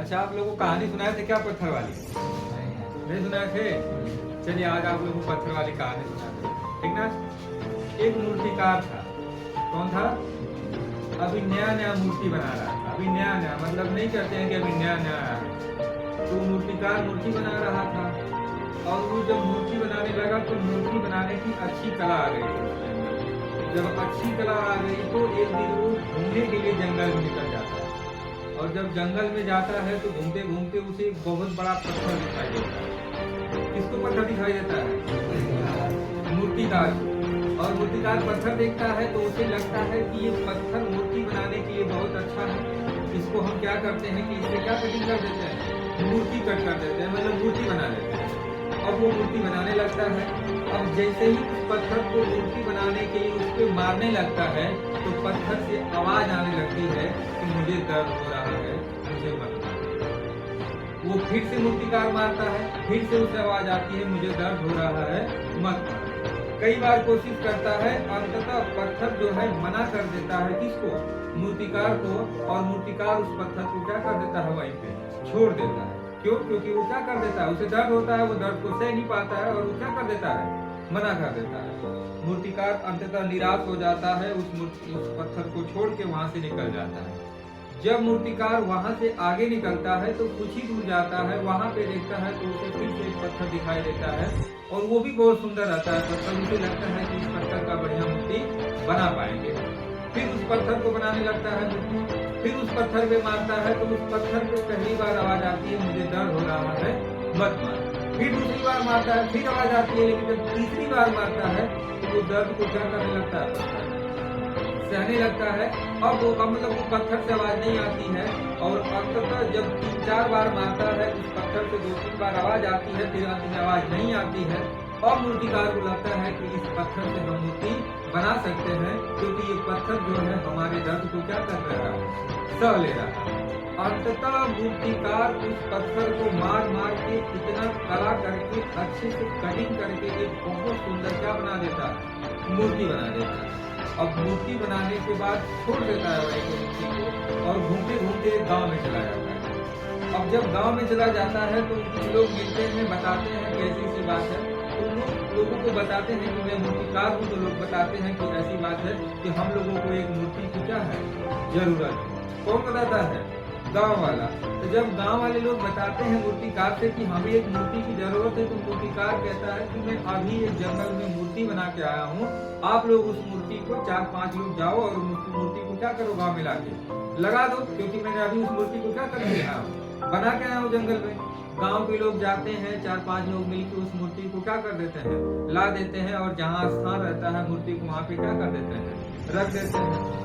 अच्छा, आप लोगों को कहानी सुनाए थे क्या पत्थर वाली? नहीं सुनाए थे? चलिए आज आप लोगों को पत्थर वाली कहानी सुनाते हैं, ठीक ना। एक मूर्तिकार था। कौन था? अभी नया नया मूर्ति बना रहा था। अभी नया नया मतलब नहीं कहते हैं कि अभी नया नया आया है। तो मूर्तिकार मूर्ति बना रहा था और वो जब मूर्ति बनाने लगा तो मूर्ति बनाने की अच्छी कला आ गई थी उसके अंदर। जब अच्छी कला आ गई तो एक दिन वो घूमने के लिए जंगल में निकल जाता है और जब जंगल में जाता है तो घूमते घूमते उसे एक बहुत बड़ा पत्थर दिखाई देता है। किसको पत्थर दिखाई देता है? मूर्तिकार को। और मूर्तिकार पत्थर देखता है तो उसे लगता है कि ये पत्थर मूर्ति बनाने के लिए बहुत अच्छा है। इसको हम क्या करते हैं कि इसे क्या कटिंग कर देते हैं? मूर्ति कट कर देते हैं, मतलब मूर्ति बना देते हैं। अब वो मूर्ति बनाने लगता है। अब जैसे ही उस पत्थर को मूर्ति बनाने के लिए उस पर मारने लगता है तो पत्थर से आवाज आने लगती है कि मुझे दर्द हो रहा है, मुझे मत मारो। वो फिर से मूर्तिकार मारता है, फिर से उसे आवाज आती है मुझे दर्द हो रहा है, मत मारो। कई बार कोशिश करता है, अंततः पत्थर जो है मना कर देता है। किसको? मूर्तिकार को। और मूर्तिकार उस पत्थर को क्या कर देता है? वहीं पे छोड़ देता है। क्यों? क्योंकि वो क्या कर देता है, उसे दर्द होता है, वो दर्द को सह नहीं पाता है और वो क्या कर देता है? मना कर देता है। मूर्तिकार अंततः निराश हो जाता है, उस पत्थर को छोड़ के वहां से निकल जाता है। जब मूर्तिकार वहां से आगे निकलता है तो कुछ ही दूर जाता है, वहां पे देखता है तो उसे फिर से एक पत्थर दिखाई देता है और वो भी बहुत सुंदर रहता है पत्थर। उसे लगता है कि इस पत्थर का बढ़िया मूर्ति बना पाएंगे। फिर उस पत्थर को बनाने लगता है मूर्ति, फिर उस पत्थर पे मारता है तो उस पत्थर पे पहली बार आवाज आती है मुझे दर्द हो रहा है, मत मार। फिर दूसरी बार मारता है, फिर आवाज आती है, लेकिन जब तीसरी बार मारता है तो वो दर्द को क्या करने लगता है? पत्थर सहने लगता है। अब वो मतलब वो पत्थर से आवाज नहीं आती है और अंततः जब 3-4 बार मारता है उस पत्थर से 2-3 बार आवाज आती है, फिर अंत में आवाज नहीं आती है। और मूर्तिकार को लगता है कि इस पत्थर से हम मूर्ति बना सकते हैं क्योंकि ये पत्थर जो है हमारे दर्द को क्या कर रहा है? सह ले रहा है। अंततः मूर्तिकार उस पत्थर को मार मार के इतना कला करके अच्छे से कटिंग करके एक बहुत सुंदर क्या बना देता है? मूर्ति बना देता है। अब मूर्ति बनाने के बाद छोड़ देता है वही मूर्ति को और घूमते घूमते गांव में चला जाता है। अब जब गांव में चला जाता है तो कुछ लोग मिलते हैं, बताते हैं कि ऐसी सी बात है। तो लोगों को बताते हैं कि मैं मूर्तिकार हूँ, तो लोग बताते हैं कि ऐसी बात है कि हम लोगों को एक मूर्ति की क्या है? जरूरत है। कौन बताता है? गांव वाला। तो जब गांव वाले लोग बताते हैं मूर्तिकार से कि हमें एक मूर्ति की जरूरत है तो मूर्तिकार कहता है कि मैं अभी एक जंगल में मूर्ति बना के आया हूँ, आप लोग उस मूर्ति को 4-5 लोग जाओ और उस मूर्ति को क्या करो? गांव में लाके लगा दो, क्योंकि मैंने अभी उस मूर्ति को क्या कर दिया? बना के आया हूँ जंगल में। गांव के लोग जाते हैं, 4-5 लोग मिलकर उस मूर्ति को क्या कर देते हैं? ला देते हैं और जहाँ स्थान रहता है मूर्ति को वहाँ पे क्या कर देते हैं? रख देते हैं।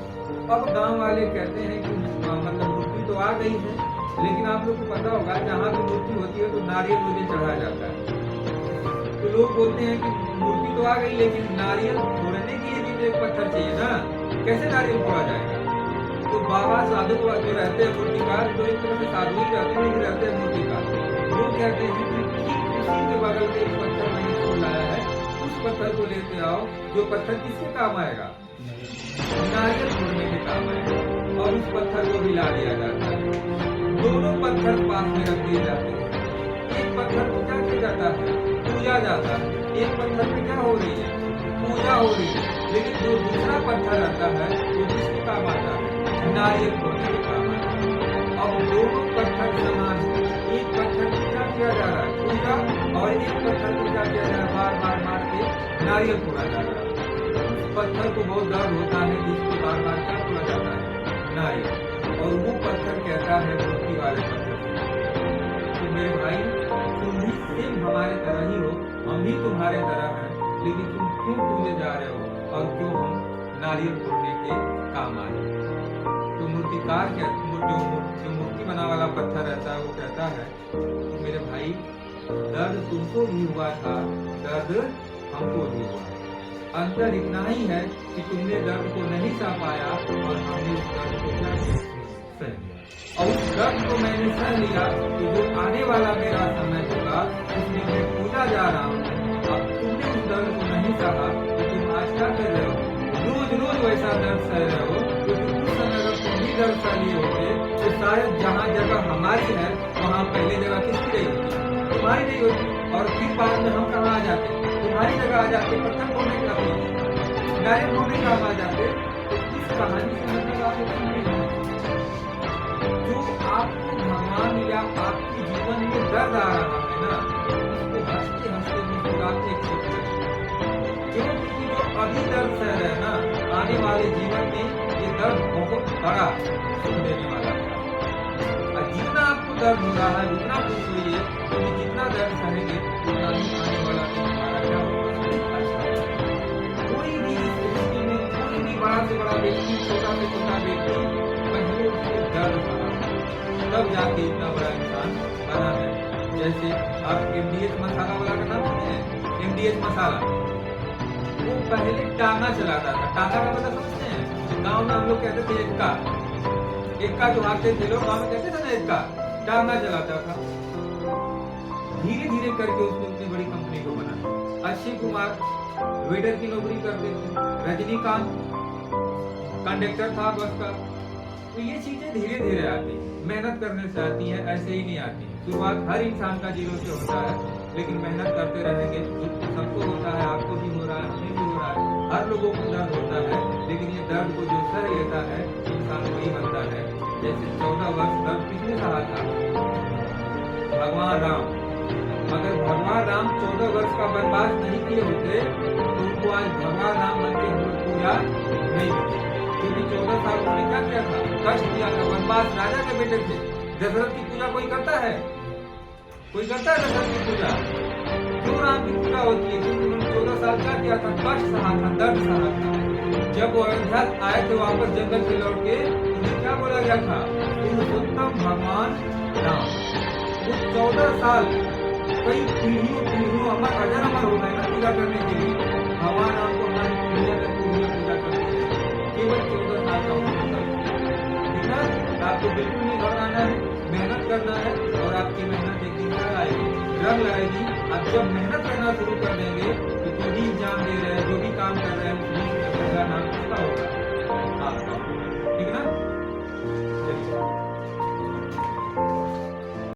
अब गांव वाले कहते हैं कि मतलब मूर्ति तो आ गई है, लेकिन आप लोग को पता होगा जहाँ भी मूर्ति होती है तो नारियल मुझे चढ़ाया जाता है। तो लोग बोलते हैं कि मूर्ति तो आ गई लेकिन नारियल फोड़ने के लिए भी तो एक पत्थर चाहिए ना, कैसे नारियल फोड़ा जाएगा? तो बाबा साधु जो रहते हैं मूर्तिकार, जो एक तरह से साधु ही रहते हैं लेकिन रहते हैं मूर्तिकार, वो कहते हैं कि ठीक उसी के बगल में एक पत्थर मैंने छोड़ लाया है, उस पत्थर को लेते आओ। जो पत्थर किसके काम आएगा? नारियल फोड़ने के काम आएगा। और उस पत्थर को भी ला दिया जाता है। दोनों पत्थर पास में रख दिए जाते हैं। एक पत्थर को क्या किया जाता है? पूजा जाता है। एक पत्थर में क्या हो रही है? पूजा हो रही है। लेकिन जो दूसरा पत्थर रहता है वो किसके काम आता है? नारियल फोड़ने के काम आता है। अब दोनों पत्थर समान है। एक पत्थर को क्या किया जा रहा है? पूजा। और एक पत्थर को क्या किया जा रहा है? बार बार मार के नारियल फोड़ा जा रहा है। पत्थर को बहुत दर्द होता है जिसको बार बार क्या फोड़ा जाता है? नारियल। और वो पत्थर कहता है मूर्ति वाले पत्थर तो मेरे भाई तुम भी सेम हमारे तरह ही हो, हम भी तुम्हारे तरह हैं, लेकिन तुम क्यों पूजे जा रहे हो और क्यों हम नारियल फोड़ने के काम आए? तो मूर्तिकार जो मूर्ति बना वाला पत्थर रहता है वो कहता है तो मेरे भाई दर्द तुमको भी हुआ था, दर्द हमको भी हुआ। अंतर इतना ही है कि तुमने दर्द को नहीं सह पाया और हमने उस दर्द को क्या सह लिया। और उस दर्द को मैंने सह लिया तो जो आने वाला मेरा समय होगा उसमें मैं पूजा जा रहा हूँ। अब तुमने उस दर्द को नहीं सहा तो तुम आज क्या कर रहे हो? रोज रोज वैसा दर्द सह रहे हो, क्योंकि उस समय अगर तुम भी दर्द सह लिए होते तो शायद जहाँ जगह हमारी है वहाँ पहले जगह किसकी रही होती? तुम्हारी नहीं होती। और फिर बाद में हम कहाँ आ जाते? तुम्हारी जगह आ जाते, पत्थर ढोने का डायरेक्ट ढोने का आ जाते। तो इस कहानी से मतलब आप जो आपको भगवान या आपके जीवन में दर्द आ रहा है ना, उसको हंसते हंसते मुस्कुराते क्योंकि जो अभी दर्द सह रहे हैं ना, आने वाले जीवन में ये दर्द बहुत बड़ा सुख देने वाला है। और जितना आपको दर्द हो रहा है उतना खुश होइए, क्योंकि जितना दर्द सहेंगे उतना ही आने वाला दिन हमारा क्या होगा, अच्छा। कोई भी सृष्टि में कोई भी बड़ा से बड़ा व्यक्ति, छोटा से छोटा व्यक्ति पहले उसको दर्द सहा तब जाके इतना बड़ा इंसान बना है। जैसे आप MDH मसाला वाला का नाम सुने हैं? MDH मसाला वो पहले टांगा चलाता था। टांगा का मतलब समझते हैं? गांव में हम लोग कहते थे एक्का जो आते थे लोग गांव में कहते थे ना एक्का, टांगा चलाता था। धीरे धीरे करके उसने उतनी बड़ी कंपनी को बना। अक्षय कुमार वेटर की नौकरी करते थे, रजनीकांत कंडक्टर था बस का। तो ये चीजें धीरे धीरे आती है, मेहनत करने से आती है, ऐसे ही नहीं आती। शुरुआत हर इंसान का जीरो से होता है, लेकिन मेहनत करते रहेंगे। सबको होता है, आपको भी हो रहा है, हमें भी हो रहा है, हर लोगों को दर्द होता है। लेकिन ये दर्द को जो सह लेता है इंसान वही बनता है। जैसे 14 वर्ष दर्द किसने सहा था? भगवान राम। अगर भगवान राम 14 वर्ष का वनवास नहीं किए होते तो उनको आज भगवान राम बन के हम लोग पूजा नहीं होती। क्योंकि 14 साल उन्होंने क्या किया था? कष्ट किया था। वनवास राजा के बेटे थे। दशरथ की पूजा कोई करता है? कोई करता है दशरथ की पूजा? क्यों राम की पूजा होती है? क्योंकि उन्होंने 14 साल क्या किया था? कष्ट सहा था, दर्द सहा था। जब वो अयोध्या आए थे वापस जंगल से लौट के, उन्हें क्या बोला गया था? पुरुषोत्तम भगवान राम। वो 14 साल कई पीढ़ियों अमर अजर अमर हो गए ना पूजा करने के लिए। भगवान राम को हमारी पीढ़ियां पूजा करती है। केवल 14 साल का होता है। आपको बिल्कुल नहीं घबराना है, मेहनत करना है और आपकी मेहनत एक दिन आएगी, रंग लाएगी। आप जब मेहनत करना शुरू कर देंगे तो जो भी एग्जाम दे रहे हैं, जो भी